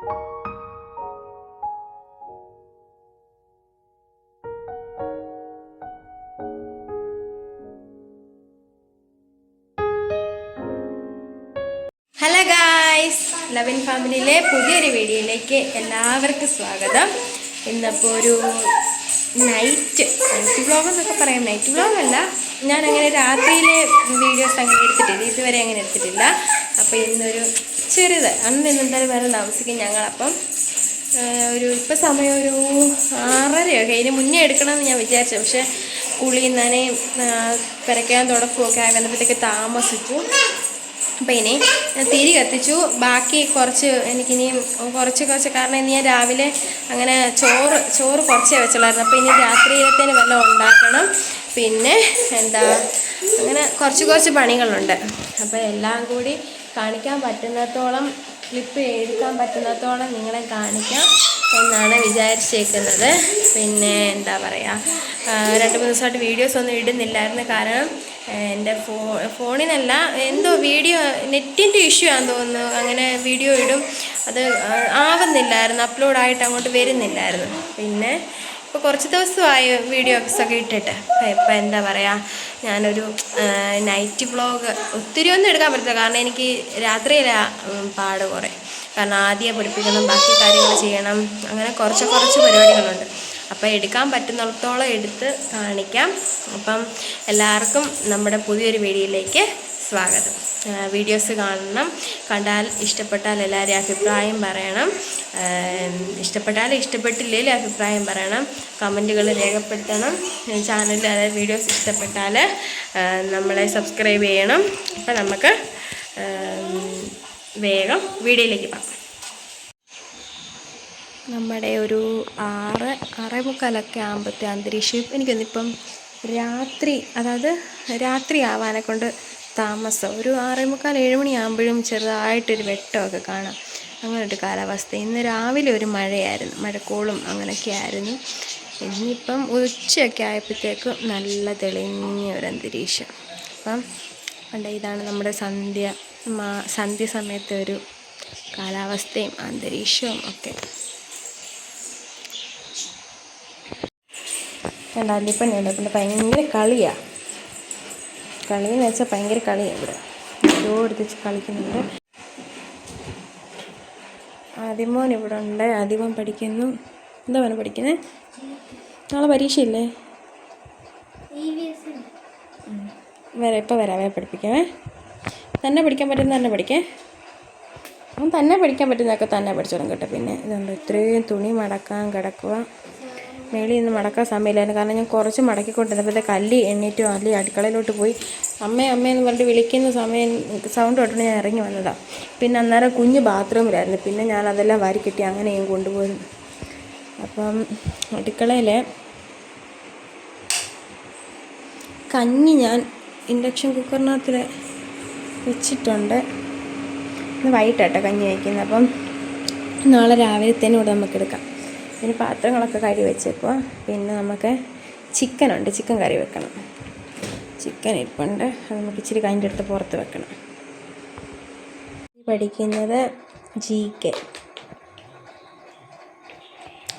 Hello guys, ലവിൻ ഫാമിലിയിലെ പുതിയൊരു വീഡിയോയിലേക്ക് എല്ലാവർക്കും സ്വാഗതം. ഇന്നിപ്പോൾ ഒരു നൈറ്റ് വ്ളോഗ് എന്നൊക്കെ പറയാം. നൈറ്റ് വ്ളോഗല്ല, ഞാനങ്ങനെ രാത്രിയിലെ വീഡിയോസ് അങ്ങനെ എടുത്തിട്ടില്ല, ഇതുവരെ അങ്ങനെ എടുത്തിട്ടില്ല. അപ്പോൾ ഇന്നൊരു ചെറുത് അന്ന് എന്തായാലും വേറെ താമസിക്കും ഞങ്ങളപ്പം ഇപ്പം സമയം ഒരു 6:30 ഇതിന് മുന്നേ എടുക്കണമെന്ന് ഞാൻ വിചാരിച്ചു. പക്ഷേ കുളി നനയും പെരയ്ക്കാൻ തുടക്കമൊക്കെ ആയി വന്നപ്പോഴത്തേക്ക് താമസിച്ചു. അപ്പം ഇനി തിരി കത്തിച്ചു. ബാക്കി എനിക്കിനിയും കുറച്ച് കാരണം ഇനി ഞാൻ രാവിലെ അങ്ങനെ ചോറ് കുറച്ചേ വെച്ചുള്ളായിരുന്നു. അപ്പോൾ ഇനി രാത്രിയിലത്തേന് വല്ലതും ഉണ്ടാക്കണം. പിന്നെ അങ്ങനെ കുറച്ച് പണികളുണ്ട്. അപ്പോൾ എല്ലാം കൂടി കാണിക്കാൻ പറ്റുന്നിടത്തോളം, ക്ലിപ്പ് എടുക്കാൻ പറ്റുന്നിടത്തോളം നിങ്ങളെ കാണിക്കാം എന്നാണ് വിചാരിച്ചേക്കുന്നത്. പിന്നെ പറയുക, 2-3 ദിവസമായിട്ട് വീഡിയോസ് ഒന്നും ഇടുന്നില്ലായിരുന്നു. കാരണം എൻ്റെ ഫോണിനല്ല, എന്തോ വീഡിയോ നെറ്റിൻ്റെ ഇഷ്യൂ ആണെന്ന് തോന്നുന്നു. അങ്ങനെ വീഡിയോ ഇടും, അത് ആവുന്നില്ലായിരുന്നു, അപ്ലോഡായിട്ട് അങ്ങോട്ട് വരുന്നില്ലായിരുന്നു. പിന്നെ ഇപ്പോൾ കുറച്ച് ദിവസമായി വീഡിയോസൊക്കെ ഇട്ടിട്ട്. ഇപ്പം ഞാനൊരു നൈറ്റ് വ്ളോഗ് ഒത്തിരി ഒന്നും എടുക്കാൻ പറ്റില്ല. കാരണം എനിക്ക് രാത്രിയിലാണ് പാട് കുറേ. കാരണം ആദ്യം പഠിപ്പിക്കണം, ബാക്കി കാര്യങ്ങൾ ചെയ്യണം, അങ്ങനെ കുറച്ച് പരിപാടികളുണ്ട്. അപ്പോൾ എടുക്കാൻ പറ്റുന്നിടത്തോളം എടുത്ത് കാണിക്കാം. അപ്പം എല്ലാവർക്കും നമ്മുടെ പുതിയൊരു വീഡിയോയിലേക്ക് സ്വാഗതം. വീഡിയോസ് കണ്ടാൽ ഇഷ്ടപ്പെട്ടാൽ എല്ലാവരും അഭിപ്രായം പറയണം. ഇഷ്ടപ്പെട്ടാലും ഇഷ്ടപ്പെട്ടില്ലെങ്കിലും അഭിപ്രായം പറയണം, കമൻറ്റുകൾ രേഖപ്പെടുത്തണം. ചാനലിൽ അതായത് വീഡിയോസ് ഇഷ്ടപ്പെട്ടാൽ നമ്മളെ സബ്സ്ക്രൈബ് ചെയ്യണം. അപ്പം നമുക്ക് വേഗം വീഡിയോയിലേക്ക് പോകാം. നമ്മുടെ ഒരു 6:45 ആകുമ്പോഴത്തെ അന്തരീക്ഷം എനിക്കൊന്നിപ്പം രാത്രി ആവാനെ കൊണ്ട് താമസം. ഒരു 6:45-7 മണിയാകുമ്പോഴും ചെറുതായിട്ടൊരു വെട്ടമൊക്കെ കാണാം. അങ്ങനൊരു കാലാവസ്ഥ. ഇന്ന് രാവിലെ ഒരു മഴക്കോളും അങ്ങനെയൊക്കെ ആയിരുന്നു. ഇനിയിപ്പം ഉച്ചയൊക്കെ ആയപ്പോഴത്തേക്കും നല്ല തെളിഞ്ഞ ഒരു അന്തരീക്ഷം. അപ്പം ഇതാണ് നമ്മുടെ സന്ധ്യ സമയത്തെ ഒരു കാലാവസ്ഥയും അന്തരീക്ഷവും ഒക്കെ. അല്ലിപ്പനുണ്ട്. പിന്നെ ഭയങ്കര കളിയെന്ന് വെച്ചാൽ ഭയങ്കര കളിയാണ്. ഇവിടെ എടുത്ത് കളിക്കുന്നുണ്ട്. ആദിമോൻ ഇവിടെ ഉണ്ട്. ആദിമോൻ പഠിക്കുന്നു. എന്താ മോനെ പഠിക്കുന്നത്? നാളെ പരീക്ഷയില്ലേ? ഇപ്പോൾ വരാമേ പഠിപ്പിക്കാമേ. തന്നെ പഠിക്കാൻ പറ്റുന്ന തന്നെ പഠിക്കേ. തന്നെ പഠിക്കാൻ പറ്റുന്നതൊക്കെ തന്നെ പഠിച്ചോളും കേട്ടോ. പിന്നെ ഇതുണ്ട്, ഇത്രയും തുണി മടക്കാൻ കിടക്കുക. മേളിൽ നിന്ന് മടക്കാൻ സമയമില്ലായിരുന്നു. കാരണം ഞാൻ കുറച്ച് മടക്കിക്കൊണ്ടിരുന്നപ്പോഴത്തെ കല്ലി എണ്ണീറ്റോ അല്ലി അടുക്കളയിലോട്ട് പോയി അമ്മയെന്ന് പറഞ്ഞിട്ട് വിളിക്കുന്ന സൗണ്ട് കേട്ടോണ്ട് ഞാൻ ഇറങ്ങി വന്നതാണ്. പിന്നെ അന്നേരം കുഞ്ഞ് ബാത്റൂമിലായിരുന്നു. പിന്നെ ഞാൻ അതെല്ലാം വാരി കെട്ടി അങ്ങനെയും കൊണ്ടുപോയിരുന്നു. അപ്പം അടുക്കളയിൽ കഞ്ഞി ഞാൻ ഇൻഡക്ഷൻ കുക്കറിനകത്തിൽ വെച്ചിട്ടുണ്ട്. ഇന്ന് വൈകിട്ടാട്ടോ കഞ്ഞി വയ്ക്കുന്നത്. അപ്പം നാളെ രാവിലത്തേനും കൂടെ നമുക്ക് എടുക്കാം. പിന്നെ പാത്രങ്ങളൊക്കെ കഴുകി വെച്ചേക്കുക. പിന്നെ നമുക്ക് ചിക്കൻ കറി വെക്കണം. ചിക്കൻ ഇരിപ്പുണ്ട്, അത് നമുക്ക് ഇച്ചിരി കഴിഞ്ഞിട്ട് എടുത്ത് പുറത്ത് വെക്കണം. പഠിക്കുന്നത് GK.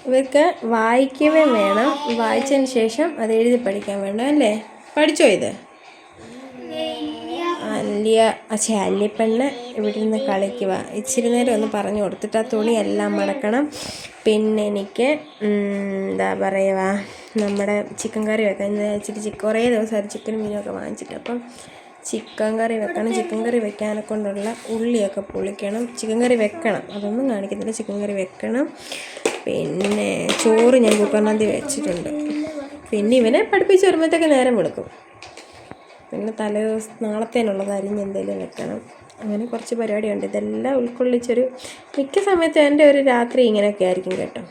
ഇവർക്ക് വായിക്കുകയും വേണം, വായിച്ചതിന് ശേഷം അത് എഴുതി പഠിക്കാൻ വേണം അല്ലേ? പഠിച്ചോ ഇത്? അല്ലിപ്പെണ്ണ് ഇവിടെ നിന്ന് കളിക്കുക. ഇച്ചിരി നേരം ഒന്ന് പറഞ്ഞു കൊടുത്തിട്ട് ആ തുണിയെല്ലാം മടക്കണം. പിന്നെ എനിക്ക് നമ്മുടെ ചിക്കൻ കറി വെക്കാൻ ഇച്ചിരി കുറേ ദിവസമായിട്ട് ചിക്കനും മീനൊക്കെ വാങ്ങിച്ചിട്ട്. അപ്പം ചിക്കൻ കറി വെക്കണം. ചിക്കൻ കറി വെക്കാനെ കൊണ്ടുള്ള ഉള്ളിയൊക്കെ പൊളിക്കണം. ചിക്കൻ കറി വെക്കണം, അതൊന്നും കാണിക്കുന്നില്ല. ചിക്കൻ കറി വെക്കണം. പിന്നെ ചോറ് ഞാൻ കുക്കറിനകത്ത് വെച്ചിട്ടുണ്ട്. പിന്നെ ഇവനെ പഠിപ്പിച്ച് വരുമ്പോഴത്തേക്ക് നേരം വെളുക്കും. പിന്നെ നാളത്തേനുള്ളത് അരിഞ്ഞ് എന്തെങ്കിലും വെക്കണം. അങ്ങനെ കുറച്ച് പരിപാടിയുണ്ട്. ഇതെല്ലാം ഉൾക്കൊള്ളിച്ചൊരു മിക്ക സമയത്തും എൻ്റെ ഒരു രാത്രി ഇങ്ങനെയൊക്കെ ആയിരിക്കും കേട്ടോ,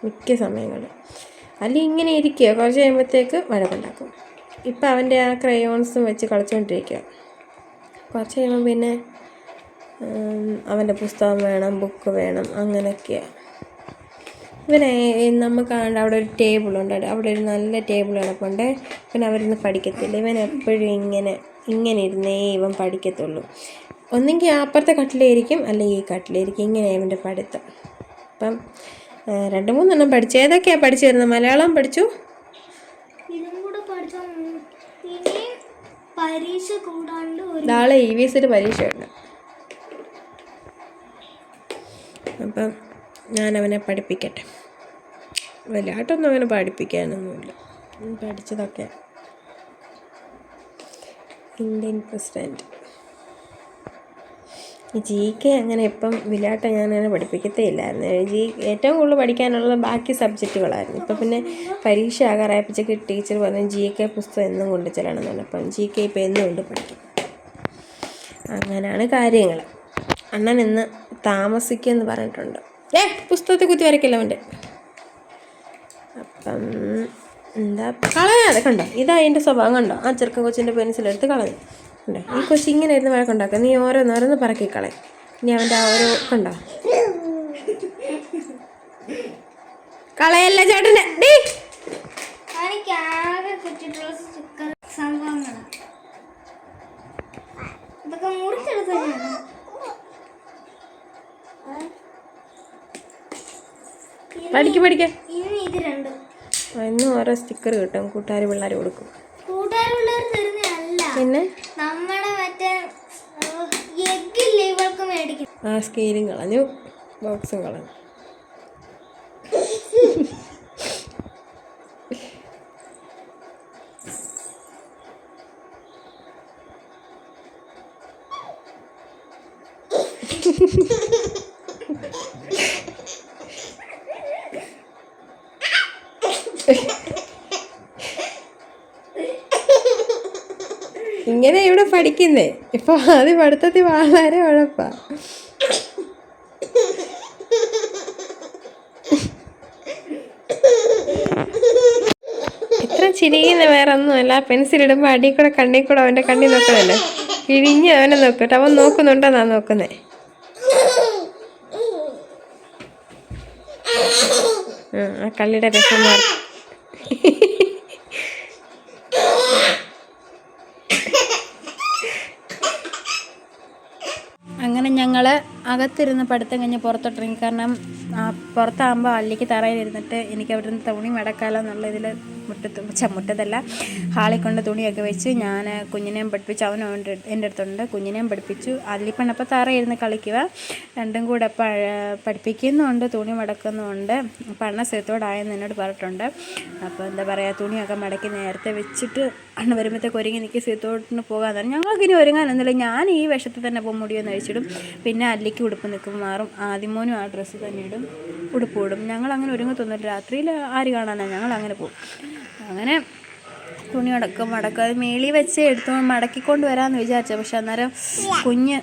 മിക്ക സമയങ്ങളിൽ. അല്ലെങ്കിൽ ഇങ്ങനെ ഇരിക്കുക, കുറച്ച് കഴിയുമ്പോഴത്തേക്ക് വഴക്കുണ്ടാക്കും. ഇപ്പം അവൻ്റെ ആ ക്രയോൺസും വെച്ച് കളിച്ചുകൊണ്ടിരിക്കുക. കുറച്ച് കഴിയുമ്പോൾ പിന്നെ അവൻ്റെ പുസ്തകം വേണം, ബുക്ക് വേണം, അങ്ങനെയൊക്കെയാണ്. ഇവനെ നമുക്ക് അവിടെ ഒരു ടേബിളുണ്ട്, അവിടെ ഒരു നല്ല ടേബിൾ കിടപ്പുണ്ട്. പിന്നെ അവരിന്ന് പഠിക്കത്തില്ല. ഇവൻ എപ്പോഴും ഇങ്ങനെ ഇരുന്നേ ഇവൻ പഠിക്കത്തുള്ളൂ. ഒന്നെങ്കിൽ അപ്പുറത്തെ കട്ടിലായിരിക്കും അല്ലെങ്കിൽ ഈ കട്ടിലായിരിക്കും. ഇങ്ങനെയാണ് ഇവൻ്റെ പഠിത്തം. അപ്പം 2-3 പഠിച്ചു. ഏതൊക്കെയാണ് പഠിച്ചു തരുന്നത്? മലയാളം പഠിച്ചു, നാളെ EVS പരീക്ഷയുണ്ട്. അപ്പം ഞാനവനെ പഠിപ്പിക്കട്ടെ. വലുതായിട്ടൊന്നും അവനെ പഠിപ്പിക്കാനൊന്നുമില്ല. പഠിച്ചതൊക്കെ ഇന്ത്യൻ പ്രസിഡൻറ്റ്. GK അങ്ങനെ ഇപ്പം വിലാട്ട ഞാനങ്ങനെ പഠിപ്പിക്കത്തേ ഇല്ലായിരുന്നു. ഏറ്റവും കൂടുതൽ പഠിക്കാനുള്ളത് ബാക്കി സബ്ജക്റ്റുകളായിരുന്നു. ഇപ്പം പിന്നെ പരീക്ഷ ആകാറായപ്പോഴേക്ക് ടീച്ചർ പറഞ്ഞു GK പുസ്തകം എന്നും കൊണ്ട് ചെല്ലണമെന്നുണ്ട്. അപ്പം GK ഇപ്പം എന്നും കൊണ്ട് പഠിക്കും. അങ്ങനെയാണ് കാര്യങ്ങൾ. അണ്ണൻ ഇന്ന് താമസിക്കുമെന്ന് പറഞ്ഞിട്ടുണ്ട്. പുസ്തകത്തെ കുത്തി വരയ്ക്കില്ല അവൻ്റെ. അപ്പം എന്താ കളയാതെ കണ്ടോ, ഇതാ അതിൻ്റെ സ്വഭാവം കണ്ടോ. ആ ചെറുക്കൻ കൊച്ചിൻ്റെ പെൻസിലെടുത്ത് കളഞ്ഞു. കണ്ടോ, ഈ കൊച്ചി ഇങ്ങനെ ഇരുന്ന് വഴക്കുണ്ടാക്കുക. നീ ഓരോന്നോരോന്ന് പറക്കി കളയും. ഇനി അവൻ്റെ ആ ഓരോ കണ്ടോ, കളയല്ല ചേട്ടനെ. പഠിക്ക ഇന്ന് ഓരോ സ്റ്റിക്കർ കിട്ടും. കൂട്ടുകാർ പിള്ളേർ കൊടുക്കും. പിന്നെ ആ സ്കെയിലും കളഞ്ഞു, ബോക്സും കളഞ്ഞു. ഇങ്ങനെ ഇവിടെ പഠിക്കുന്നേ. ഇപ്പൊ ആദ്യം പഠിത്തത്തിൽ വളരെ ഉഴപ്പാ. ഇത്ര ചിരിക്കുന്ന വേറെ ഒന്നുമല്ല. പെൻസിലിടുമ്പോൾ അടി കൂടെ കണ്ണി കൂടെ അവൻ്റെ കണ്ണി നോക്കണല്ലേ, കിഴിഞ്ഞ് അവനെ നോക്കട്ടെ. അവൻ നോക്കുന്നുണ്ടെന്നാ നോക്കുന്നേ. ആ കള്ളിയുടെ രസം മാറി. അങ്ങനെ ഞങ്ങൾ അകത്തിരുന്ന് പഠിത്തം കഴിഞ്ഞ് പുറത്തോട്ടിറങ്ങി. കാരണം പുറത്താകുമ്പോൾ അള്ളിക്ക് തറയിലിരുന്നിട്ട് എനിക്ക് അവിടെ നിന്ന് തുണി മടക്കാമല്ലോ എന്നുള്ള ഇതിൽ മുറ്റത്തല്ല ഹാളിൽ കൊണ്ട് തുണിയൊക്കെ വെച്ച് ഞാൻ കുഞ്ഞിനെയും പഠിപ്പിച്ചു. അവനും എൻ്റെ അടുത്തുണ്ട്. കുഞ്ഞിനെയും പഠിപ്പിച്ചു. അല്ലിപ്പണപ്പോൾ തറയിരുന്ന് കളിക്കുക. രണ്ടും കൂടെ പഠിപ്പിക്കുന്നുമുണ്ട്, തുണി മടക്കുന്നുമുണ്ട്. പണ്ണ സേത്തോടായെന്ന് എന്നോട് പറഞ്ഞിട്ടുണ്ട്. അപ്പോൾ എന്താ പറയുക, തുണിയൊക്കെ മടക്കി നേരത്തെ വെച്ചിട്ട് അണ്ണ വരുമ്പോഴത്തേക്ക് ഒരുങ്ങി നിൽക്കി സീത്തോട്ടിന് പോകാമെന്നാണ്. ഞങ്ങൾക്കിനി ഒരുങ്ങാനൊന്നുമില്ല. ഞാൻ ഈ വേഷത്തിൽ തന്നെ പോകും, മുടിയൊന്ന് അഴിച്ചിടും. പിന്നെ അല്ലിക്ക് ഉടുപ്പ് നിൽക്കുമ്പോൾ മാറും. ആദ്യമോനും ആ ഡ്രസ്സ് തന്നെ ഇടും, ഉടുപ്പ് ഇടും. ഞങ്ങളങ്ങനെ ഒരുങ്ങത്തൊന്നുമില്ല. രാത്രിയിൽ ആര് കാണാനാണ്, ഞങ്ങളങ്ങനെ പോകും. അങ്ങനെ തുണി മടക്കുക മേളി വെച്ച് മടക്കിക്കൊണ്ട് വരാമെന്ന് വിചാരിച്ചത്. പക്ഷെ അന്നേരം കുഞ്ഞ്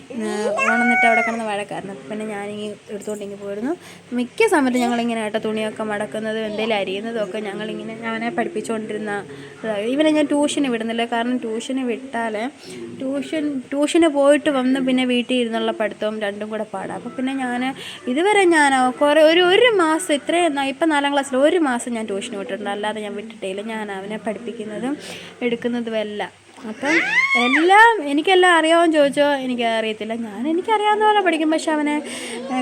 ഉണന്നിട്ട് അവിടെ കിടന്ന് വഴക്കായിരുന്നു. പിന്നെ ഞാനിങ്ങനെ എടുത്തുകൊണ്ടിങ്ങനെ പോയിരുന്നു. മിക്ക സമയത്ത് ഞങ്ങളിങ്ങനെ ആയിട്ട് തുണിയൊക്കെ മടക്കുന്നതും എന്തെങ്കിലും അരിയുന്നതും ഒക്കെ ഞാനെ പഠിപ്പിച്ചുകൊണ്ടിരുന്ന. ഇവനെ ഞാൻ ട്യൂഷന് വിടുന്നില്ല. കാരണം ട്യൂഷന് വിട്ടാൽ ട്യൂഷന് പോയിട്ട് വന്ന് പിന്നെ വീട്ടിൽ ഇരുന്നുള്ള പഠിത്തവും രണ്ടും കൂടെ പാടാം. അപ്പോൾ പിന്നെ ഞാൻ ഇതുവരെ ഒരു മാസം ഇത്രയും ഇപ്പം 4ാം ക്ലാസ്സിൽ 1 മാസം ഞാൻ ട്യൂഷന് വിട്ടിട്ടുണ്ട്. അല്ലാതെ ഞാൻ വിട്ടിട്ടില്ല. ഞാൻ അവനെ പഠിപ്പിക്കുന്നതും എടുക്കുന്നതുമെല്ലാം. അപ്പം എനിക്കെല്ലാം അറിയാമെന്ന് ചോദിച്ചോ, എനിക്കറിയത്തില്ല. എനിക്കറിയാവുന്ന പോലെ പഠിക്കും. പക്ഷെ അവനെ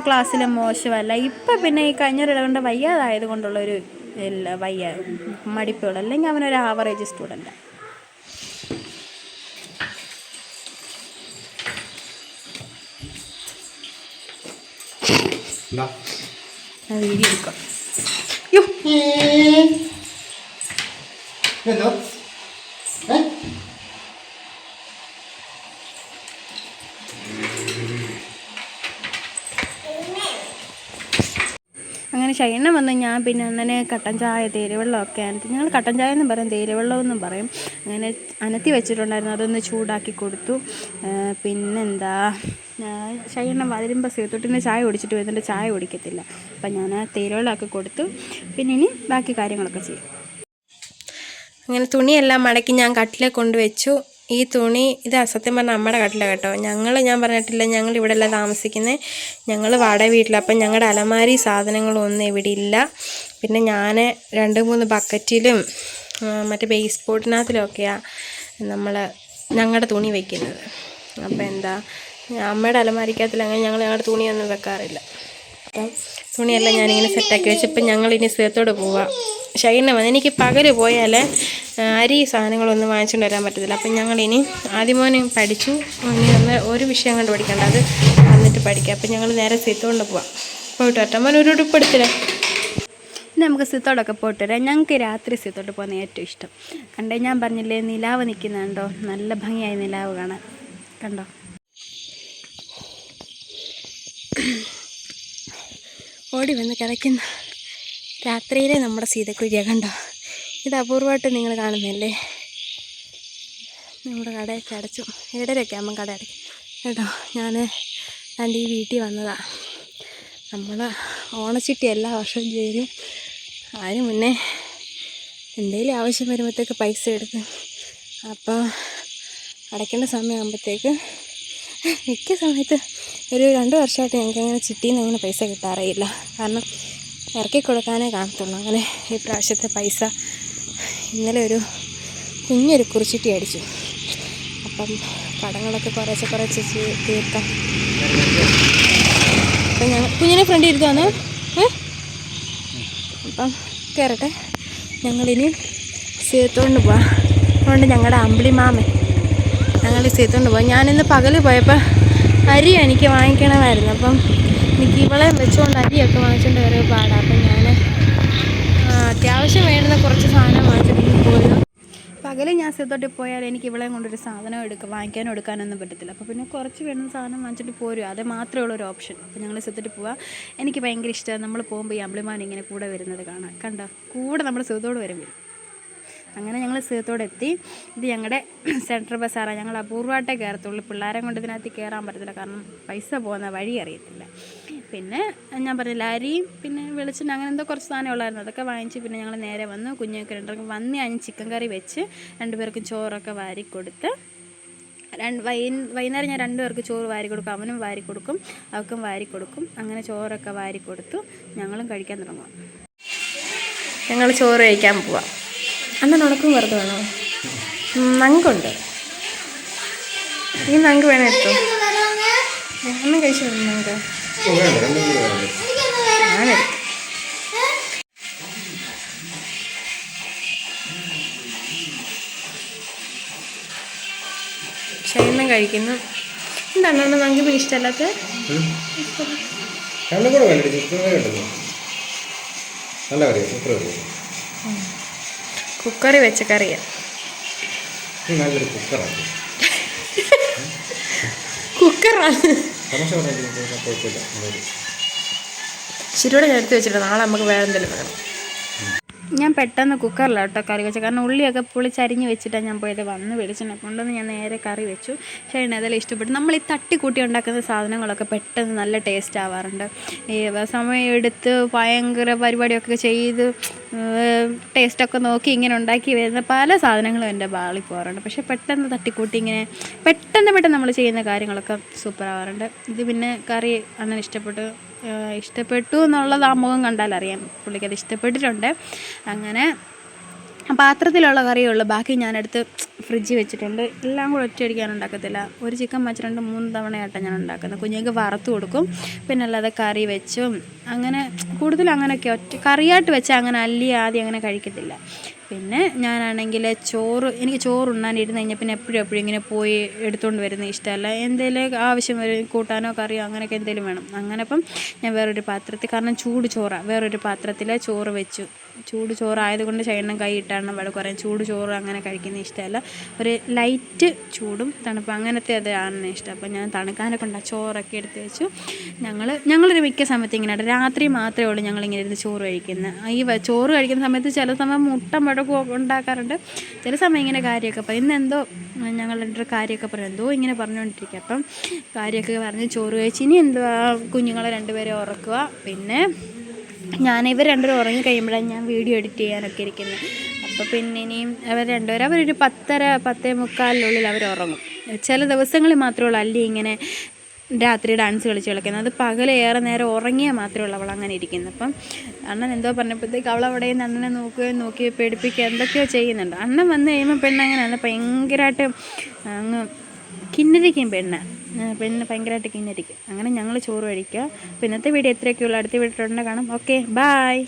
ക്ലാസ്സിൽ മോശമല്ല. ഇപ്പം പിന്നെ ഈ കഴിഞ്ഞൊരിടകൊണ്ട് വയ്യാതായത് കൊണ്ടുള്ളൊരു മടിപ്പുകൾ. അല്ലെങ്കിൽ അവനൊരു ആവറേജ് സ്റ്റുഡൻറ്റാണ്. വീഡിയോ എടുക്കാം. അങ്ങനെ ഷൈന വന്ന് ഞാൻ പിന്നെ അന്നനെ കട്ടൻ ചായ തേരുവെള്ളമൊക്കെ ഞങ്ങൾ കട്ടൻ ചായ എന്നും പറയും, തേരുവെള്ളമെന്നും പറയും. അങ്ങനെ അനത്തി വെച്ചിട്ടുണ്ടായിരുന്നു, അതൊന്ന് ചൂടാക്കി കൊടുത്തു. പിന്നെന്താ, ഷൈന വരുമ്പോൾ സീത്തോട്ടിൻ്റെ ചായ കുടിച്ചിട്ട് വരുന്നുണ്ട്. ചായ കുടിക്കത്തില്ല. അപ്പം ഞാൻ തേരുവെള്ളമൊക്കെ കൊടുത്തു. പിന്നെ ഇനി ബാക്കി കാര്യങ്ങളൊക്കെ ചെയ്യും. അങ്ങനെ തുണിയെല്ലാം മടക്കി ഞാൻ കട്ടിലെ കൊണ്ടുവച്ചു. ഈ തുണി ഇത് സത്യം പറഞ്ഞാൽ നമ്മുടെ കട്ടില കേട്ടോ. ഞാൻ പറഞ്ഞിട്ടില്ല, ഞങ്ങൾ ഇവിടെ അല്ല താമസിക്കുന്നത്. ഞങ്ങൾ വാടക വീട്ടിൽ. അപ്പം ഞങ്ങളുടെ അലമാരി സാധനങ്ങളൊന്നും ഇവിടെ ഇല്ല. പിന്നെ ഞാൻ 2-3 ബക്കറ്റിലും മറ്റേ ബേസ് ബോട്ടിനകത്തിലൊക്കെയാണ് ഞങ്ങളുടെ തുണി വയ്ക്കുന്നത്. അപ്പോൾ എന്താ അമ്മയുടെ അലമാരിക്കകത്തിൽ അങ്ങനെ ഞങ്ങളുടെ തുണിയൊന്നും വെക്കാറില്ല. അപ്പം തുണിയെല്ലാം ഞാനിങ്ങനെ സെറ്റാക്കി വെച്ചപ്പോൾ ഞങ്ങളിനി സ്ഥലത്തോട് പോവാം. ഷൈന വന്ന് എനിക്ക് പകൽ പോയാൽ അരി സാധനങ്ങളൊന്നും വാങ്ങിച്ചുകൊണ്ട് വരാൻ പറ്റത്തില്ല. അപ്പം ഞങ്ങളിനി ആദ്യമോന് പഠിച്ചു, ഇനി ഒരു വിഷയം കണ്ട് പഠിക്കേണ്ട, അത് വന്നിട്ട് പഠിക്കാം. അപ്പം ഞങ്ങൾ നേരെ സ്ഥലത്തോണ്ട് പോവാം. പോയിട്ട് വരട്ടെ. മോൻ ഒരു ഉടുപ്പ് എടുത്തില്ല. നമുക്ക് സിത്തോടൊക്കെ പോയിട്ട് വരാം. ഞങ്ങൾക്ക് രാത്രി സിത്തോട്ട് പോകുന്ന ഏറ്റവും ഇഷ്ടം. കണ്ടേ, ഞാൻ പറഞ്ഞില്ലേ നിലാവ് നിൽക്കുന്നുണ്ടോ, നല്ല ഭംഗിയായി നിലാവ് കാണാൻ. കണ്ടോ, ഓടി വന്ന് കിടക്കുന്ന രാത്രിയിലെ നമ്മുടെ സീതക്കുഴിയ. കണ്ടോ, ഇത് അപൂർവമായിട്ട് നിങ്ങൾ കാണുന്നല്ലേ. നമ്മുടെ കടയൊക്കെ അടച്ചു, 7:30 ആകുമ്പം കട അടയ്ക്കും കേട്ടോ. ഞാൻ എൻ്റെ ഈ വീട്ടിൽ വന്നതാണ്. നമ്മൾ ഓണച്ചിട്ടി എല്ലാ വർഷവും ചെയ്യും. അതിന് മുന്നേ എന്തെങ്കിലും ആവശ്യം വരുമ്പോഴത്തേക്ക് പൈസ എടുക്കും. അപ്പോൾ അടയ്ക്കേണ്ട സമയമാകുമ്പോഴത്തേക്ക് മിക്ക സമയത്ത് ഒരു 2 വർഷമായിട്ട് ഞങ്ങൾക്ക് അങ്ങനെ ചിട്ടിയിൽ നിന്ന് അങ്ങനെ പൈസ കിട്ടാറില്ല. കാരണം ഇറക്കി കൊടുക്കാനേ കാണത്തുള്ളൂ. അങ്ങനെ ഈ പ്രാവശ്യത്തെ പൈസ ഇന്നലെ ഒരു കുഞ്ഞൊരു കുറിച്ചിട്ടി അടിച്ചു. അപ്പം കടങ്ങളൊക്കെ കുറച്ച് തീർക്കാം. അപ്പം ഞങ്ങൾ കുഞ്ഞിനെ ഫ്രണ്ട് ഇരുത്തുവാന്ന്. അപ്പം കയറട്ടെ. ഞങ്ങളിനി സീത്തോണ്ട് പോവാം. അതുകൊണ്ട് ഞങ്ങളുടെ അമ്പിളിമാമൻ ഞങ്ങൾ സീത്തോണ്ട് പോവാം. ഞാനിന്ന് പകൽ പോയപ്പോൾ അരി എനിക്ക് വാങ്ങിക്കണമായിരുന്നു. അപ്പം എനിക്ക് ഇവളെ വെച്ചുകൊണ്ട് അരിയൊക്കെ വാങ്ങിച്ചുകൊണ്ട് വരെ പാടാം. അപ്പം ഞാൻ അത്യാവശ്യം വേണ്ടുന്ന കുറച്ച് സാധനം വാങ്ങിച്ചിട്ട് പോയത്. പകൽ ഞാൻ സീത്തോട്ടിൽ പോയാൽ എനിക്ക് ഇവളെ കൊണ്ടൊരു സാധനം വാങ്ങിക്കാനും എടുക്കാനൊന്നും പറ്റത്തില്ല. അപ്പോൾ പിന്നെ കുറച്ച് വേണ്ടുന്ന സാധനം വാങ്ങിച്ചിട്ട് പോരും. അത് മാത്രമേ ഉള്ളൊരു ഓപ്ഷൻ. അപ്പോൾ ഞങ്ങൾ സീത്തോട്ടിൽ പോവാം. എനിക്ക് ഭയങ്കര ഇഷ്ടമാണ് നമ്മൾ പോകുമ്പോൾ ഈ അമ്പിളിമാൻ ഇങ്ങനെ കൂടെ വരുന്നത് കാണാം. കണ്ടോ, കൂടെ നമ്മൾ സീത്തോട് വരും. അങ്ങനെ ഞങ്ങൾ സീത്തോടെത്തി. ഇത് ഞങ്ങളുടെ സെൻട്രൽ ബസ്സാറാണ്. ഞങ്ങൾ അപൂർവമായിട്ടേ കയറത്തുള്ളൂ. പിള്ളേരെ കൊണ്ട് ഇതിനകത്ത് കയറാൻ പറ്റത്തില്ല, കാരണം പൈസ പോകുന്ന വഴി അറിയത്തില്ല. പിന്നെ ഞാൻ പറഞ്ഞില്ല, അരിയും പിന്നെ വെളിച്ചെണ്ണ അങ്ങനെ എന്തോ കുറച്ച് സാധനം ഉള്ളായിരുന്നു. അതൊക്കെ വാങ്ങിച്ച് പിന്നെ ഞങ്ങൾ നേരെ വന്നു. കുഞ്ഞൊക്കെ 2 വന്ന് കഴിഞ്ഞ് ചിക്കൻ കറി വെച്ച് 2 പേർക്കും ചോറൊക്കെ വാരി കൊടുത്ത്. വൈകുന്നേരം ഞാൻ 2 പേർക്ക് ചോറ് വാരി കൊടുക്കും. അവനും വാരി കൊടുക്കും, അവൾക്കും വാരി കൊടുക്കും. അങ്ങനെ ചോറൊക്കെ വാരി കൊടുത്തു. ഞങ്ങളും കഴിക്കാൻ തുടങ്ങും. ഞങ്ങൾ ചോറ് കഴിക്കാൻ പോവാം. അന്ന് ഉണക്കും വെറുതെ വേണോ? നങ്കുണ്ട്. ഈ നങ്ക് വേണം എടുത്തോ. ഒന്നും കഴിച്ചു നങ്ക് ഞാനെടുത്തു. ഷൈനും കഴിക്കുന്നു. എന്താണ് നങ്ക് പിന്നെ ഇഷ്ടമല്ലാത്ത? കുക്കറി വെച്ച കറിയാണ്. കുക്കറാണ്. ശരിയോടെ ഞാൻ എടുത്ത് വെച്ചിട്ട് നാളെ നമുക്ക് വേറെ എന്തെങ്കിലും വേണം. ഞാൻ പെട്ടെന്ന് കുക്കറിലാണ് കേട്ടോ കറി വെച്ചത്. കാരണം ഉള്ളിയൊക്കെ പൊളിച്ചരിഞ്ഞ് വെച്ചിട്ടാണ് ഞാൻ പോയത്. വന്ന് വെളിച്ചെണ്ണ കൊണ്ടുവന്ന് ഞാൻ നേരെ കറി വെച്ചു. പക്ഷേ അതെല്ലാം ഇഷ്ടപ്പെട്ടു. നമ്മൾ ഈ തട്ടിക്കൂട്ടി ഉണ്ടാക്കുന്ന സാധനങ്ങളൊക്കെ പെട്ടെന്ന് നല്ല ടേസ്റ്റ് ആവാറുണ്ട്. ഈ സമയം എടുത്ത് ഭയങ്കര പരിപാടിയൊക്കെ ചെയ്ത് ടേസ്റ്റൊക്കെ നോക്കി ഇങ്ങനെ ഉണ്ടാക്കി വരുന്ന പല സാധനങ്ങളും എൻ്റെ ബാളിൽ പോകാറുണ്ട്. പക്ഷേ പെട്ടെന്ന് തട്ടിക്കൂട്ടി ഇങ്ങനെ പെട്ടെന്ന് നമ്മൾ ചെയ്യുന്ന കാര്യങ്ങളൊക്കെ സൂപ്പർ ആവാറുണ്ട്. ഇത് പിന്നെ കറി അങ്ങനെ ഇഷ്ടപ്പെട്ടു എന്നുള്ളത് ആ മുഖം കണ്ടാലറിയാം. പുള്ളിക്കത് ഇഷ്ടപ്പെട്ടിട്ടുണ്ട്. അങ്ങനെ പാത്രത്തിലുള്ള കറിയേ ഉള്ളൂ. ബാക്കി ഞാനെടുത്ത് ഫ്രിഡ്ജിൽ വെച്ചിട്ടുണ്ട്. എല്ലാം കൂടെ ഒറ്റയടിക്കാൻ ഉണ്ടാക്കത്തില്ല. ഒരു ചിക്കൻ വെച്ചിട്ടുണ്ട് 3 തവണയായിട്ടാണ് ഞാൻ ഉണ്ടാക്കുന്നത്. കുഞ്ഞുങ്ങൾക്ക് വറുത്ത് കൊടുക്കും. പിന്നെ അല്ലാതെ കറി വെച്ചും അങ്ങനെ കൂടുതൽ അങ്ങനെയൊക്കെ കറിയായിട്ട് വെച്ചാൽ അങ്ങനെ ആദ്യം അങ്ങനെ കഴിക്കത്തില്ല. പിന്നെ ഞാനാണെങ്കിൽ എനിക്ക് ചോറുണ്ണാൻ ഇരുന്ന് കഴിഞ്ഞാൽ പിന്നെ എപ്പോഴും ഇങ്ങനെ പോയി എടുത്തുകൊണ്ട് വരുന്നത് ഇഷ്ടമല്ല. എന്തെങ്കിലും ആവശ്യം വരും, കൂട്ടാനോ കറിയോ അങ്ങനെയൊക്കെ എന്തെങ്കിലും വേണം. അങ്ങനെ അപ്പം ഞാൻ വേറൊരു പാത്രത്തിൽ, കാരണം ചൂട് ചോറാണ്, വേറൊരു പാത്രത്തിൽ ചോറ് വെച്ചു. ചൂട് ചോറായതുകൊണ്ട് ശൈനം കൈയിട്ടാണ് വഴക്ക് പറയും. ചൂട് ചോറ് അങ്ങനെ കഴിക്കുന്നത് ഇഷ്ടമല്ല. ഒരു ലൈറ്റ് ചൂടും തണുപ്പ് അങ്ങനത്തെ അതാണ് ഇഷ്ടം. അപ്പം ഞാൻ തണുക്കാനൊക്കെ ഉണ്ടാകും. ചോറൊക്കെ എടുത്ത് വെച്ചു. ഞങ്ങളൊരു മിക്ക സമയത്ത് ഇങ്ങനെ രാത്രി മാത്രമേ ഉള്ളൂ ഞങ്ങളിങ്ങനെ ഇരുന്ന് ചോറ് കഴിക്കുന്നത്. ഈ ചോറ് കഴിക്കുന്ന സമയത്ത് ചില സമയം മുട്ട മുടക്കും ഉണ്ടാക്കാറുണ്ട്. ചില സമയം ഇങ്ങനെ കാര്യമൊക്കെ പറയും. ഇന്നെന്തോ ഞങ്ങൾ എൻ്റെ കാര്യമൊക്കെ പറയും, എന്തോ ഇങ്ങനെ പറഞ്ഞുകൊണ്ടിരിക്കുക. അപ്പം കാര്യമൊക്കെ പറഞ്ഞ് ചോറ് കഴിച്ച് ഇനി എന്തുവാ കുഞ്ഞുങ്ങളെ 2 പേരെ ഉറക്കുക. പിന്നെ ഇവർ 2 പേരും ഉറങ്ങി കഴിയുമ്പോഴാണ് ഞാൻ വീഡിയോ എഡിറ്റ് ചെയ്യാനൊക്കെ ഇരിക്കുന്നത്. അപ്പോൾ പിന്നെ ഇനിയും അവരൊരു 10:30-10:45 അവർ ഉറങ്ങും. ചില ദിവസങ്ങളിൽ മാത്രമേ ഉള്ളൂ അല്ലി ഇങ്ങനെ രാത്രി ഡാൻസ് കളിക്കുന്നത്. അത് പകലേറെ നേരം ഉറങ്ങിയാൽ മാത്രമേ ഉള്ളൂ അവൾ അങ്ങനെ ഇരിക്കുന്നത്. അപ്പം അണ്ണൻ എന്തോ പറഞ്ഞപ്പോഴത്തേക്ക് അവൾ അവിടെ നിന്ന് അണ്ണനെ നോക്കി പേടിപ്പിക്കുക എന്തൊക്കെയോ ചെയ്യുന്നുണ്ട്. അണ്ണൻ വന്ന് കഴിയുമ്പോൾ പെണ്ണങ്ങനെയല്ല, ഭയങ്കരമായിട്ട് അങ്ങ് കിന്നരിക്കും പെണ്ണ് ഭയങ്കരമായിട്ട് കിന്നരിക്കും. അങ്ങനെ ഞങ്ങൾ ചോറ് കഴിക്കുക. അപ്പോൾ ഇന്നത്തെ വീഡിയോ എത്രയൊക്കെയുള്ളൂ. അടുത്ത വീഡിയോ കാണാം. Okay, bye.